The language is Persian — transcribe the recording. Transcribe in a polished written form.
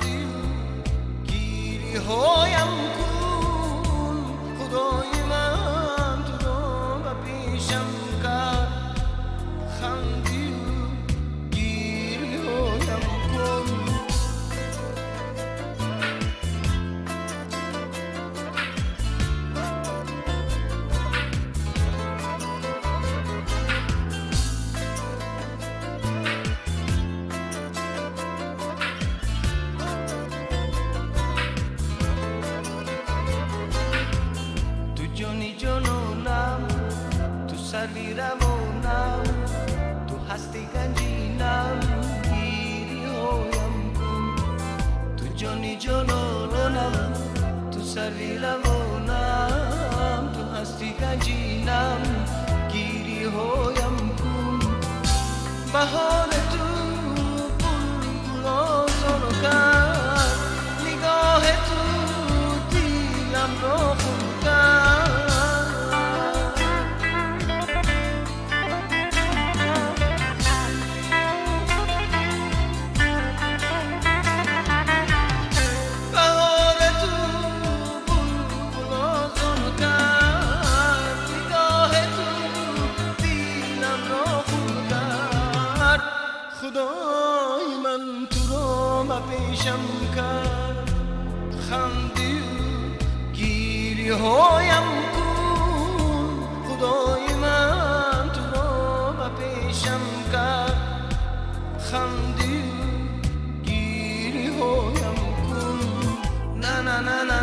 خندی گیری هایم کن خدای من تو رو به پیشم کرد خندی گیری هایم کن جانی جانانم تو سری روانم تو هستی گنجینم گیری هایم کن تو جانی جانانم تو سری روانم تو هستی گنجینم گیری هایم کن بهار تو بلبل آزار کرد نگاه تو دیلم را خون کرد خدای من تو رو به پیشم کرد خندی گیری هایم کن خدای من تو رو به پیشم کرد خندی گیری هایم کن نه نه نه نه